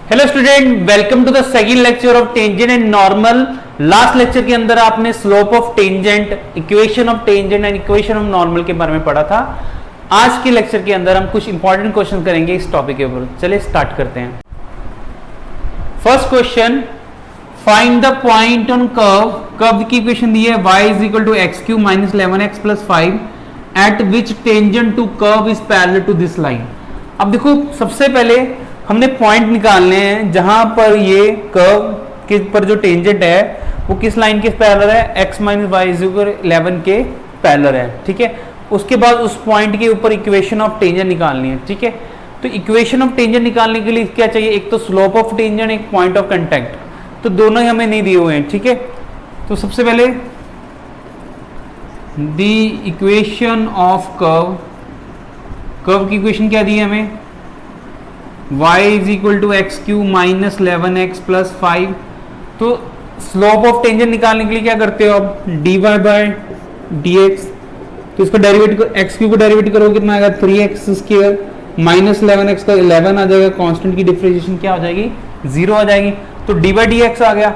Hello student, welcome to the second lecture of tangent and normal. Last lecture के अंदर आपने slope of tangent, equation of tangent and equation of normal के बारे में पढ़ा था। आज के लेक्चर के अंदर हम कुछ इंपॉर्टेंट क्वेश्चन करेंगे इस टॉपिक के ऊपर। चलिए स्टार्ट करते हैं। First question, find the point on curve. Curve की इक्वेशन दी है y is equal to x cube minus 11x plus 5 at which tangent to curve is parallel to this line. अब देखो, सबसे पहले हमने पॉइंट निकालने हैं जहां पर ये कर्व के पर जो टेंजेंट है वो किस लाइन के पैरेलल है, x minus y is equal 11 के पैरेलल है। ठीक है, उसके बाद उस पॉइंट के ऊपर इक्वेशन ऑफ टेंजेंट निकालनी है। ठीक है, तो इक्वेशन ऑफ टेंजेंट निकालने के लिए क्या चाहिए, एक तो स्लोप ऑफ टेंजेंट, एक पॉइंट ऑफ कांटेक्ट। तो दोनों ही हमें नहीं दिए हुए हैं। ठीक है, तो सबसे पहले the equation of curve, curve की इक्वेशन क्या दी है हमें, y is equal to x cube minus 11x plus 5। तो स्लोप ऑफ टेंजेंट निकालने के लिए क्या करते हो आप, dy बाय dx। तो इसका डेरिवेटिव एक्स क्यू को डेरिवेटिव करोगे कितना आएगा, 3x स्क्वायर माइनस 11x का 11 आ जाएगा। कांस्टेंट की डिफरेंशिएशन क्या हो जाएगी, 0 आ जाएगी। तो dy बाई dx आ गया।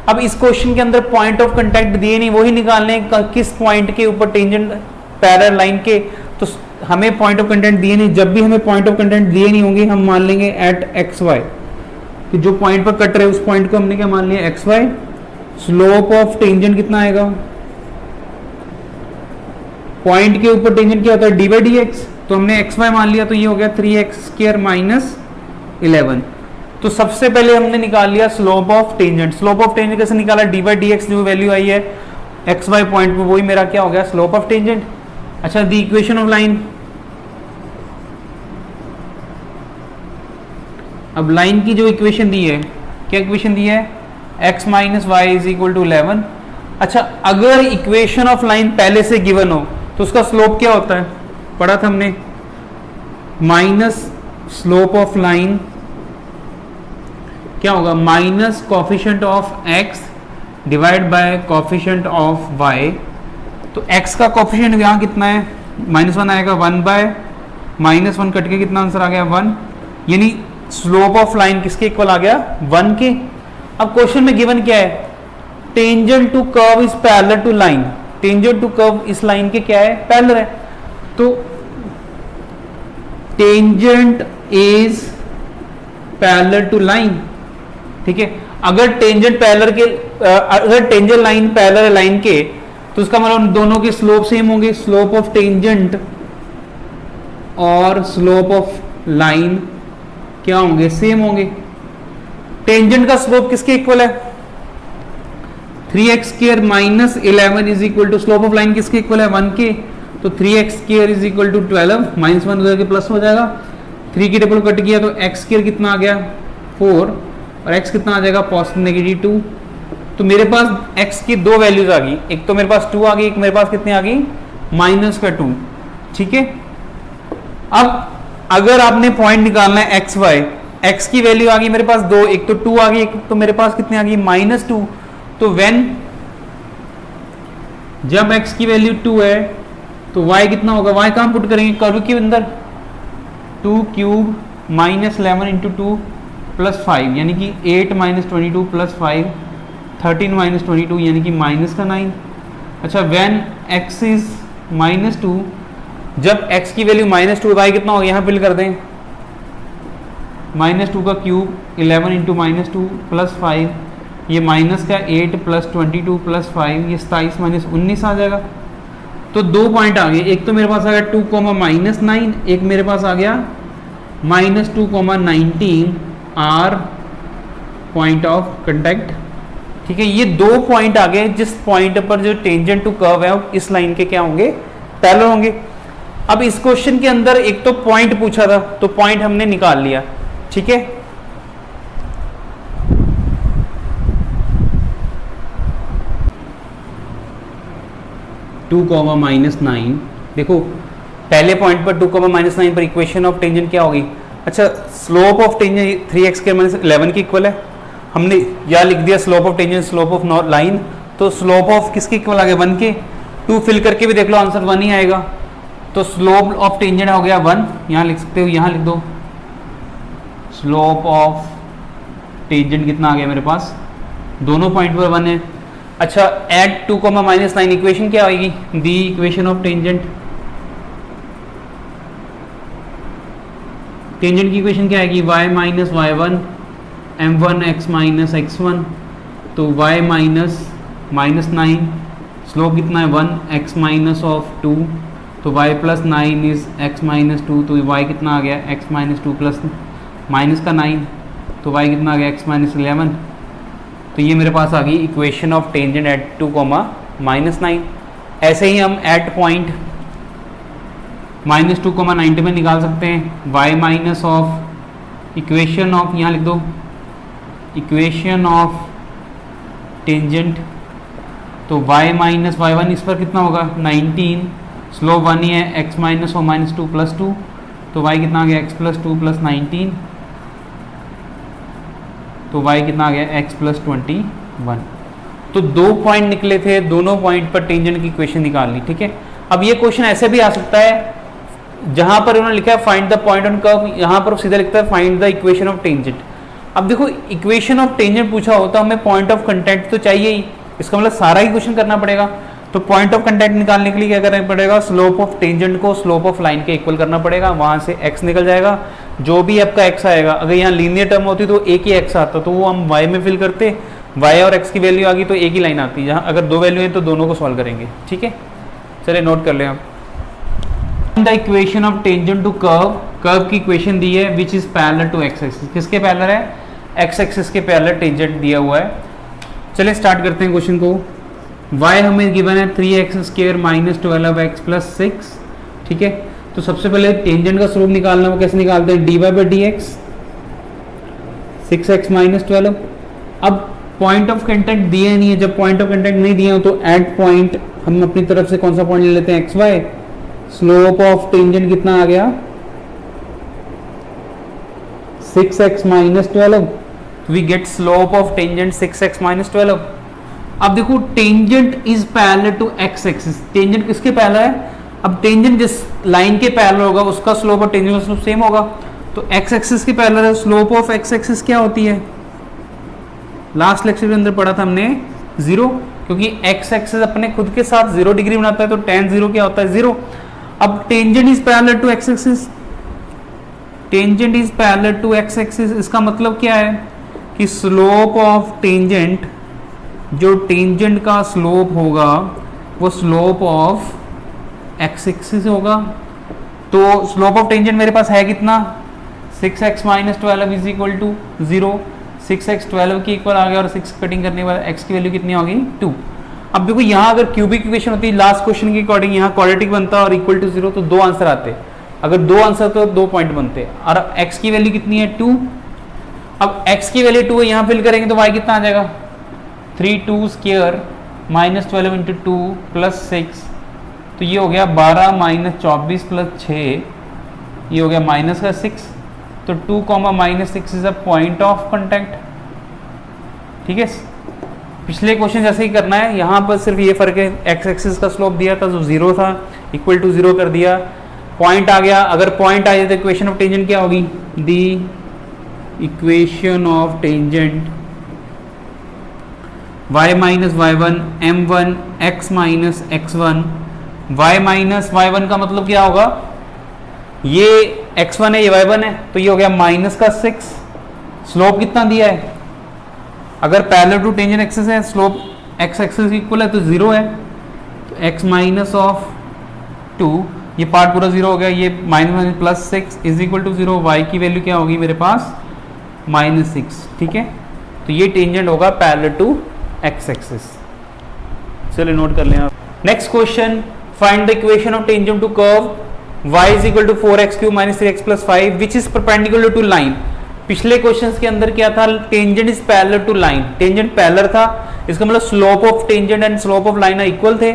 अब इस क्वेश्चन के अंदर पॉइंट ऑफ कांटेक्ट दिए नहीं, वही निकालने किस पॉइंट के ऊपर टेंजेंट पैरेलल लाइन के। तो हमें पॉइंट ऑफ कंटेंट दिए नहीं, जब भी हमें पॉइंट ऑफ कंटेंट दिए नहीं होंगे हम मान लेंगे एट एक्स वाई, कि जो पॉइंट पर कट रहे उस पॉइंट को हमने क्या मान लिया, x y. Slope of tangent कितना आएगा, पॉइंट के ऊपर टेंजेंट क्या होता है, डी बाई डी एक्स। तो हमने एक्स वाई मान लिया, तो ये हो गया 3x स्क्वायर माइनस 11। तो सबसे पहले हमने निकाल लिया slope of tangent. Slope of tangent कैसे निकाला, डी बाई डी एक्स जो वैल्यू आई है एक्स वाई पॉइंट पे, वही मेरा क्या हो गया, स्लोप ऑफ टेंजेंट। अच्छा, दी इक्वेशन ऑफ लाइन। अब लाइन की जो इक्वेशन दी है, क्या इक्वेशन दी है, x minus y is equal to 11। अच्छा, अगर इक्वेशन ऑफ लाइन पहले से गिवन हो तो उसका स्लोप क्या होता है, पढ़ा था हमने, माइनस स्लोप ऑफ लाइन क्या होगा, minus coefficient of x divide bye coefficient of y। तो x का कोफिशिएंट यहाँ कितना है, -1 आएगा, 1 बाय -1 कट के कितना आंसर आ गया, 1। यानी स्लोप ऑफ लाइन किसके इक्वल आ गया, 1 के। अब क्वेश्चन में गिवन क्या है, tangent to curve is parallel to line. Tangent to curve इस लाइन के क्या है, पैरेलल है। तो tangent is parallel to line. ठीक है, अगर टेंजेंट पैरेलल के, अगर टेंजेंट लाइन पैरेलल है लाइन के, तो उसका मतलब दोनों के स्लोप सेम होंगे। स्लोप ऑफ टेंजेंट और स्लोप ऑफ लाइन क्या होंगे, सेम होंगे। टेंजेंट का स्लोप किसके इक्वल है, 3x square minus 11 is equal to, slope of line किसके इक्वल है, 1 के। तो 3x square is equal to 12, -1 उधर के प्लस हो जाएगा, 3 की टेबल कट गया तो x स्क्वायर कितना आ गया, 4, और x कितना आ जाएगा, पॉजिटिव नेगेटिव 2। तो मेरे पास x की दो वैल्यूज आ गई, एक तो मेरे पास 2 आ गई, एक मेरे पास कितनी आ गई, -2। ठीक है, अब अगर आपने पॉइंट निकालना है एक्स वाई, एक्स की वैल्यू आ गई मेरे पास 2, एक तो 2 आ गई, एक तो मेरे पास कितनी आ गई, -2। तो व्हेन जब x की वैल्यू 2 है तो y कितना होगा, y कहां पुट करेंगे, कर्व के अंदर, 2 क्यूब -11 इंटू 2 प्लस 5 यानी कि 8 - 22 प्लस 5 13 - 22 यानी कि -9। अच्छा, व्हेन x इज -2, जब x की वैल्यू -2, y कितना होगा, यहाँ फिल कर दें, -2 का क्यूब 11 इंटू -2 प्लस 5, ये माइनस का 8 प्लस 22 प्लस 5, ये 27 - 19 आ जाएगा। तो दो पॉइंट आ गए, एक तो मेरे पास आ गया 2, -9, एक मेरे पास आ गया -2, -19 आर पॉइंट ऑफ कांटेक्ट। ठीक है, ये दो पॉइंट आ गए जिस पॉइंट पर जो टेंजेंट टू कर्व है इस लाइन के क्या होंगे, पैरेलल होंगे। अब इस क्वेश्चन के अंदर एक तो पॉइंट पूछा था, तो पॉइंट हमने निकाल लिया। ठीक है, टू कॉमा -9, देखो पहले पॉइंट पर 2, -9 पर इक्वेशन ऑफ टेंजेंट क्या होगी। अच्छा, slope of tangent 3x square minus 11 के इक्वल है, हमने यहाँ लिख दिया slope of tangent, slope of line. तो स्लोप ऑफ किसके इक्वल आ गया, 1 के। 2 फिल करके भी देख लो, आंसर 1 ही आएगा। तो स्लोप ऑफ टेंजेंट हो गया 1, यहाँ लिख सकते हो, यहाँ लिख दो स्लोप ऑफ टेंजेंट कितना आ गया मेरे पास, दोनों पॉइंट पर 1 है। अच्छा एट 2 -9 इक्वेशन क्या आएगी, the equation of tangent, tangent की इक्वेशन क्या आएगी, y minus y1 m1 x minus x1, तो y माइनस 9, स्लोप कितना है 1 x माइनस ऑफ 2, तो y plus 9 is x minus 2, तो y कितना आ गया x माइनस 2 प्लस माइनस का 9, तो y कितना आ गया x माइनस 11। तो ये मेरे पास आ गई इक्वेशन ऑफ टेंजेंट एट 2 -9। ऐसे ही हम एट पॉइंट -2 90 में निकाल सकते हैं y minus of equation of, यहाँ लिख दो इक्वेशन ऑफ टेंजेंट, तो y माइनस y1 इस पर कितना होगा 19, स्लोप 1 ही है x माइनस और माइनस 2 प्लस 2, तो y कितना आ गया x प्लस 2 प्लस 19, तो y कितना आ गया x प्लस 21। तो 2 पॉइंट निकले थे, दोनों पॉइंट पर टेंजेंट की इक्वेशन निकालनी, ठीक है। अब ये क्वेश्चन ऐसे भी आ सकता है, जहां पर उन्होंने लिखा है find the point on curve, यहां पर सीधा लिखता है find the equation of tangent. अब देखो इक्वेशन ऑफ टेंजेंट पूछा होता है, हमें पॉइंट ऑफ कंटेंट तो चाहिए ही, इसका मतलब सारा ही क्वेश्चन करना पड़ेगा। तो पॉइंट ऑफ कंटेंट निकालने के लिए क्या करना पड़ेगा, स्लोप ऑफ टेंजेंट को स्लोप ऑफ लाइन के इक्वल करना पड़ेगा, वहां से x निकल जाएगा, जो भी आपका x आएगा, अगर यहाँ लीनियर टर्म होती तो एक ही x आता, तो वो हम y में फिल करते, y और x की वैल्यू आ गई तो एक ही लाइन आती है, जहाँ अगर 2 वैल्यू है तो दोनों को सॉल्व करेंगे, ठीक है। चलिए नोट कर लें आप, the equation of tangent to curve, curve की इक्वेशन दी है which is parallel to x axis, किसके पैरेलल है, x एक्सिस के पैरेलल टेंजेंट दिया हुआ है। चलिए स्टार्ट करते हैं क्वेश्चन को। y हमें गिवन है 3x² माइनस 12x प्लस 6, ठीक है। तो सबसे पहले टेंजेंट का स्लोप निकालना, वो कैसे निकालते हैं, dy by dx 6x minus 12। अब पॉइंट ऑफ कंटेंट दिए नहीं है, जब पॉइंट ऑफ कंटेंट नहीं दिए हो तो एट पॉइंट हम अपनी तरफ से कौन सा पॉइंट ले लेते हैं, xy, स्लोप ऑफ टेंजेंट कितना आ गया 6x minus 12, we get slope of tangent 6x minus 12। अब देखो tangent is parallel to x axis, tangent किसके पैरेलल है, अब टेंजेंट जिस लाइन के पैरेलल होगा उसका स्लोप और टेंजेंट का स्लोप सेम होगा, तो x एक्सिस के पैरेलल है, स्लोप ऑफ x एक्सिस क्या होती है, लास्ट लेक्चर के अंदर पढ़ा था हमने 0, क्योंकि x एक्सिस अपने खुद के साथ 0 डिग्री बनाता है, तो tan 0 क्या होता है 0। अब tangent is parallel to x axis, tangent is parallel to x axis, इसका मतलब क्या है कि स्लोप ऑफ टेंजेंट, जो टेंजेंट का स्लोप होगा वो स्लोप ऑफ x एक्सिस होगा। तो स्लोप ऑफ टेंजेंट मेरे पास है कितना, 6x minus 12 is equal to 0, 6x 12 के इक्वल आ गया, और 6 कटिंग करने के बाद x की वैल्यू कितनी होगी 2। अब देखो यहाँ अगर क्यूबिक इक्वेशन होती लास्ट क्वेश्चन के अकॉर्डिंग, यहाँ क्वाड्रेटिक बनता और इक्वल टू 0, तो 2 आंसर आते, अगर 2 आंसर तो 2 पॉइंट बनते, और x की वैल्यू कितनी है 2। अब x की वैल्यू 2 है, यहाँ फिल करेंगे तो y कितना आ जाएगा 3² माइनस 12 इंटू 2 प्लस 6, तो ये हो गया 12 माइनस 24 प्लस 6, ये हो गया माइनस का 6, तो 2 -6 is a point of contact, ठीक है। पिछले क्वेश्चन जैसे ही करना है, यहाँ पर सिर्फ ये फर्क है, x एक्सिस का स्लोप दिया था जो 0 था, इक्वल टू 0 कर दिया, पॉइंट आ गया, अगर पॉइंट आ जाए तो इक्वेशन ऑफ टेंजेंट क्या होगी, the equation of tangent y minus y1 m1 x minus x1, y minus y1 का मतलब क्या होगा, ये x1 है ये y1 है, तो ये हो गया माइनस का 6, स्लोप कितना दिया है, अगर पैरेलल टू टेंजेंट एक्सिस है, स्लोप x एक्सिस इक्वल है तो 0 है, तो x माइनस ऑफ 2, ये पार्ट पूरा 0 हो गया, ये minus plus 6 is equal to 0, y की वैल्यू क्या होगी मेरे पास -6, ठीक है। तो ये टेंजेंट होगा पैरेलल टू x एक्सिस। चलिए नोट कर लें आप। Next question, find the equation of tangent to curve y is equal to 4x³ minus 3x plus 5 which is perpendicular to line. पिछले क्वेश्चंस के अंदर क्या था, tangent is parallel to line, tangent parallel था, इसका मतलब slope of tangent and slope of line equal थे।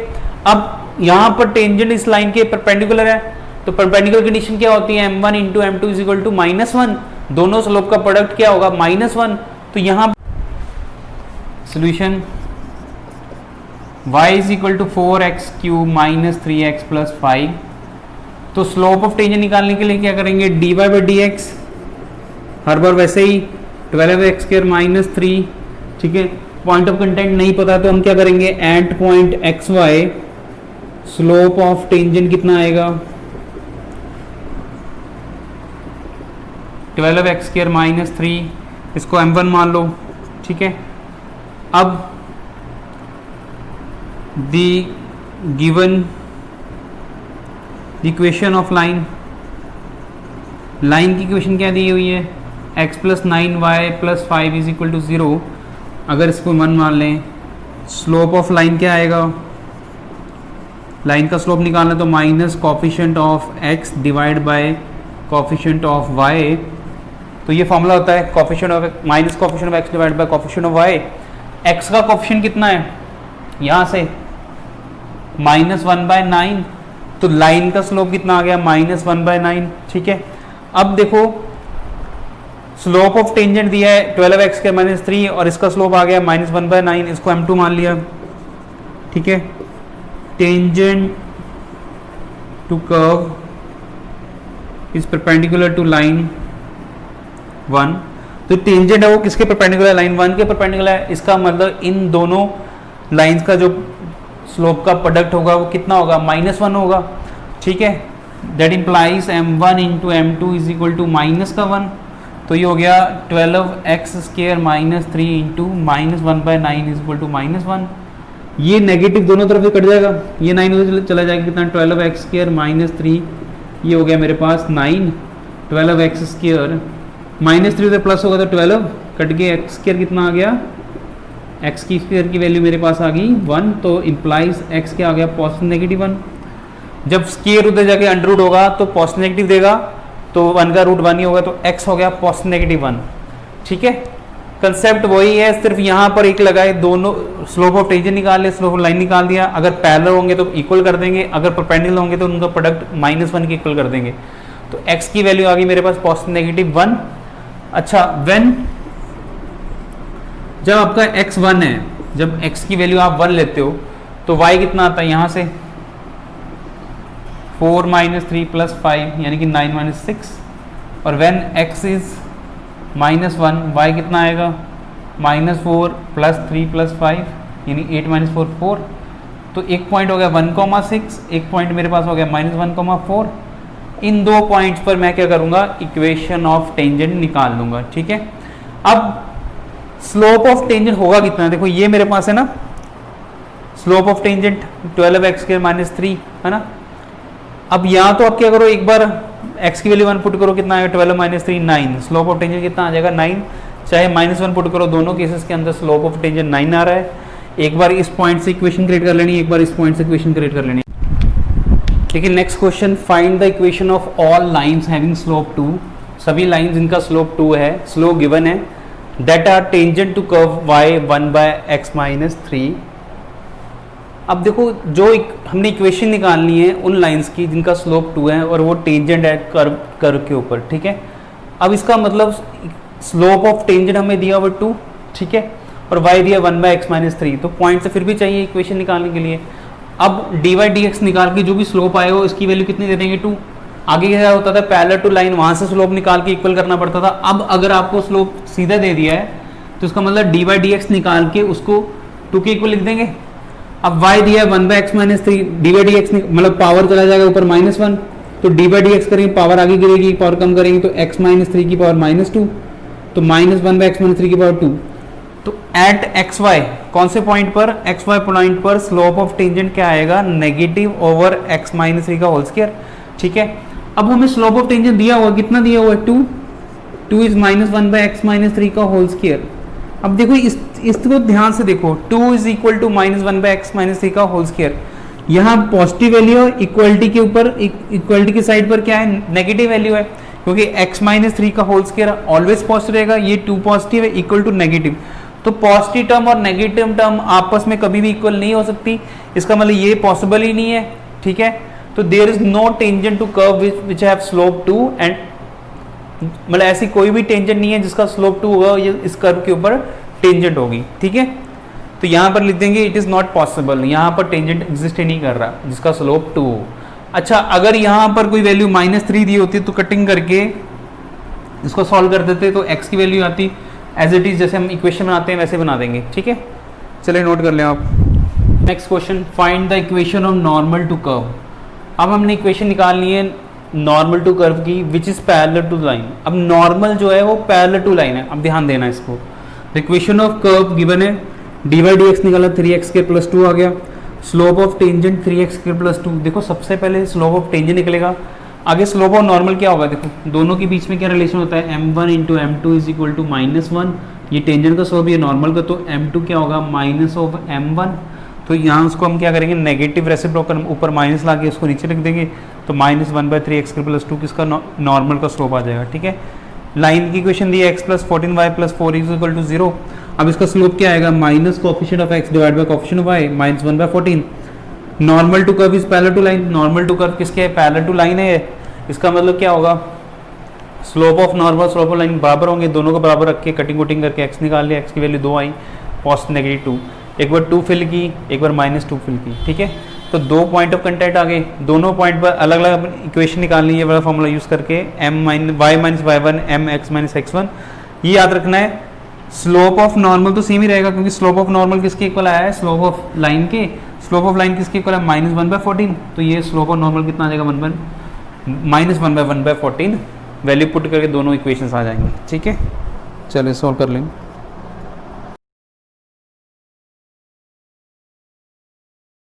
अब यहाँ पर टेंजेंट इस लाइन के परपेंडिकुलर है, तो परपेंडिकुलर कंडीशन क्या होती है, m1 into m2 is equal to -1, दोनों स्लोप का प्रोडक्ट क्या होगा -1, तो यहाँ solution y is equal to 4x³ minus 3x plus 5, तो स्लोप ऑफ टेंजेंट निकालने के लिए क्या करेंगे, dy बाई dx, हर बार वैसे ही 12x² माइनस 3, ठीक है। पॉइंट ऑफ कंटेंट नहीं पता तो हम क्या करेंगे, at point x y slope of tangent कितना आएगा, 12x² माइनस 3, इसको m1 मान लो, ठीक है। अब the given equation of line, line की इक्वेशन क्या दी हुई है, x plus 9y plus 5 is equal to 0। अगर इसको 1 मान लें, स्लोप ऑफ लाइन क्या आएगा, लाइन का स्लोप निकालना तो minus coefficient of x divide bye coefficient of y। तो ये फॉर्मूला होता है coefficient of minus coefficient of x divide bye coefficient of y। x का कॉफिशिएंट कितना है, यहाँ से -1/9, तो लाइन का स्लोप कितना आ गया, -1/9, ठीक है। अब देखो स्लोप ऑफ टेंजेंट दिया है 12x² माइनस 3 और इसका स्लोप आ गया -1/9, इसको m2 मान लिया, ठीक है। Tangent to curve is perpendicular to line 1, तो टेंजेंट है वो किसके परपेंडिकुलर, लाइन 1 के परपेंडिकुलर है। इसका मतलब इन दोनों लाइंस का जो स्लोप का प्रोडक्ट होगा वो कितना होगा, -1 होगा, ठीक है। That implies m1 into m2 is equal to minus का 1, तो ये हो गया 12x² minus 3 into -1/9 is equal to -1। ये नेगेटिव दोनों तरफ से कट जाएगा, ये 9 उधर चला जाएगा, कितना 12x² माइनस 3, ये हो गया मेरे पास 9, 12x² माइनस 3 उधर प्लस होगा तो 12 कट के x² कितना आ गया, x की स्क्वायर की वैल्यू मेरे पास आ गई 1, तो इम्प्लाइज x क्या आ गया, पॉजिटिव नेगेटिव 1। जब स्क्वायर उधर जाके अंडर रूट होगा तो पॉजिटिव नेगेटिव देगा, तो 1 का रूट 1 ही होगा, तो x हो गया पॉजिटिव नेगेटिव 1, ठीक है। कंसेप्ट वही है, सिर्फ यहाँ पर एक लगाए, दोनों स्लोप ऑफ टेंजेंट निकाल लिया, स्लोप ऑफ लाइन निकाल दिया। अगर पैरेलल होंगे तो इक्वल कर देंगे, अगर परपेंडिकुलर होंगे तो उनका प्रोडक्ट -1 के इक्वल कर देंगे। तो x की वैल्यू आ गई मेरे पास पॉजिटिव नेगेटिव 1। अच्छा, व्हेन जब आपका x 1 है, जब x की वैल्यू आप 1 लेते हो तो y कितना आता है, यहाँ से 4 - 3 + 5 यानी कि 9 - 6, और व्हेन x इज -1 y कितना आएगा, -4 + 3 + 5 यानी 8 - 4 4। तो एक पॉइंट हो गया 1,6, एक पॉइंट मेरे पास हो गया -1,4। इन दो पॉइंट्स पर मैं क्या करूँगा, इक्वेशन ऑफ टेंजेंट निकाल लूँगा, ठीक है। अब स्लोप ऑफ टेंजेंट होगा कितना, देखो ये मेरे पास है ना, slope of tangent 12x² minus 3 है ना। अब यहाँ तो आप क्या करो, एक बार x की वैल्यू 1 पुट करो, कितना आएगा 12 - 3 9, स्लोप ऑफ टेंजेंट कितना आ जाएगा 9, चाहे -1 पुट करो, दोनों केसेस के अंदर स्लोप ऑफ टेंजेंट 9 आ रहा है। एक बार इस पॉइंट से इक्वेशन क्रिएट कर लेनी, एक बार इस पॉइंट से इक्वेशन क्रिएट कर लेनी। ठीक है, next question, find the equation of all lines having slope 2, सभी लाइंस जिनका स्लोप 2 है, स्लोप गिवन है, that are tangent to curve y 1/x - 3। अब देखो जो हमने इक्वेशन निकालनी है उन लाइंस की जिनका स्लोप 2 है और वो टेंजेंट है कर्व के ऊपर, ठीक है। अब इसका मतलब स्लोप ऑफ टेंजेंट हमें दिया हुआ 2, ठीक है, और y दिया 1/x - 3, तो पॉइंट से फिर भी चाहिए इक्वेशन निकालने के लिए। अब dy/dx निकाल के जो भी स्लोप आएगा उसकी वैल्यू कितनी दे देंगे 2। आगे क्या होता था, पैरेलल टू लाइन, वहां से स्लोप निकाल के इक्वल करना पड़ता था। अब अगर आपको स्लोप सीधा दे दिया है तो इसका मतलब dy/dx निकाल के उसको 2 के इक्वल लिख देंगे। अब y दिया है 1/x - 3, dy/dx मतलब पावर चला जाएगा ऊपर -1, तो dy/dx करेंगे, पावर आगे गिरेगी, पावर कम करेंगे तो x - 3 की पावर -2, तो -1/x - 3 की पावर 2। तो एट xy कौन से पॉइंट पर, xy पॉइंट पर स्लोप ऑफ टेंजेंट क्या आएगा, नेगेटिव ओवर x - 3 का होल स्क्वायर, ठीक है। अब हमें स्लोप ऑफ टेंजेंट दिया हुआ, कितना दिया हुआ है 2 इज -1/x - 3 का होल स्क्वायर। अब देखो इसको ध्यान से देखो, 2 इज इक्वल टू -1/x - 3 का होल स्क्वायर। यहाँ पॉजिटिव वैल्यू है, इक्वलिटी के ऊपर, इक्वलिटी की साइड पर क्या है, नेगेटिव वैल्यू है, क्योंकि x - 3 का होल स्क्वायर ऑलवेज पॉजिटिव रहेगा। ये 2 पॉजिटिव है इक्वल टू नेगेटिव, तो पॉजिटिव टर्म और नेगेटिव टर्म आपस में कभी भी इक्वल नहीं हो सकती, इसका मतलब ये पॉसिबल ही नहीं है, ठीक है। तो there is no tangent to curve which have slope 2 and मतलब ऐसी कोई भी टेंजेंट नहीं है जिसका स्लोप 2 होगा, ये इस कर्व के ऊपर टेंजेंट होगी, ठीक है। तो यहाँ पर लिख देंगे इट इज नॉट पॉसिबल, यहाँ पर टेंजेंट एग्जिस्ट ही नहीं कर रहा जिसका स्लोप 2 हो। अच्छा, अगर यहाँ पर कोई वैल्यू -3 दी होती तो कटिंग करके इसको सॉल्व कर देते तो x की वैल्यू आती एज इट इज जैसे हम इक्वेशन बनाते हैं वैसे बना देंगे, ठीक है। चलिए नोट कर लें आप। Next question, find the equation of normal to curve. अब हमने इक्वेशन निकालनी है नॉर्मल टू कर्व की which is parallel to line. अब नॉर्मल जो है वो पैरेलल टू लाइन है, अब ध्यान देना इसको। इक्वेशन ऑफ कर्व गिवन है, डी बाई डी एक्स निकाला 3x के प्लस 2 आ गया, स्लोप ऑफ टेंजेंट 3x के प्लस 2। देखो सबसे पहले स्लोप ऑफ टेंजेंट निकलेगा, आगे स्लोप ऑफ नॉर्मल क्या होगा, देखो दोनों के बीच में क्या रिलेशन होता है, m1 into m2 is equal to -1। ये टेंजेंट का स्लोप, ये नॉर्मल का, तो m2 क्या होगा माइनस ऑफ m1। तो यहाँ उसको हम क्या करेंगे, नेगेटिव रेसिप्रोकल ऊपर माइनस ला के उसको नीचे रख देंगे, तो -1/3x के प्लस 2 किसका नॉर्मल का स्लोप आ जाएगा, ठीक है। लाइन की इक्वेशन दी है x plus 14y plus 4 is equal to 0। अब इसका स्लोप क्या आएगा, minus coefficient of x divide by coefficient of y minus 1/14। Normal to curve is parallel to line, normal to curve किसके है, पैरेलल टू लाइन है। इसका मतलब क्या होगा, slope of normal slope of line बराबर होंगे, दोनों को बराबर रख के कटिंग कुटिंग करके x निकाल लिया, x की वैल्यू 2 आई, पॉजिटिव -2, एक बार 2 फिल की, एक बार -2 फिल की, ठीक है। तो 2 पॉइंट ऑफ कंटेंट आ गए, दोनों पॉइंट पर अलग अलग इक्वेशन निकालनी है, वाला फॉर्मूला यूज करके y minus y1 mx minus x1। ये याद रखना है, स्लोप ऑफ नॉर्मल तो सेम ही रहेगा क्योंकि स्लोप ऑफ नॉर्मल किसके इक्वल आया है, स्लोप ऑफ लाइन के। स्लोप ऑफ लाइन किसके इक्वल है, -1/14। तो ये स्लोप ऑफ नॉर्मल कितना आ जाएगा, -1/1/14। वैल्यू पुट करके दोनों इक्वेशंस आ जाएंगे, ठीक है। चलिए सॉल्व कर लेंगे।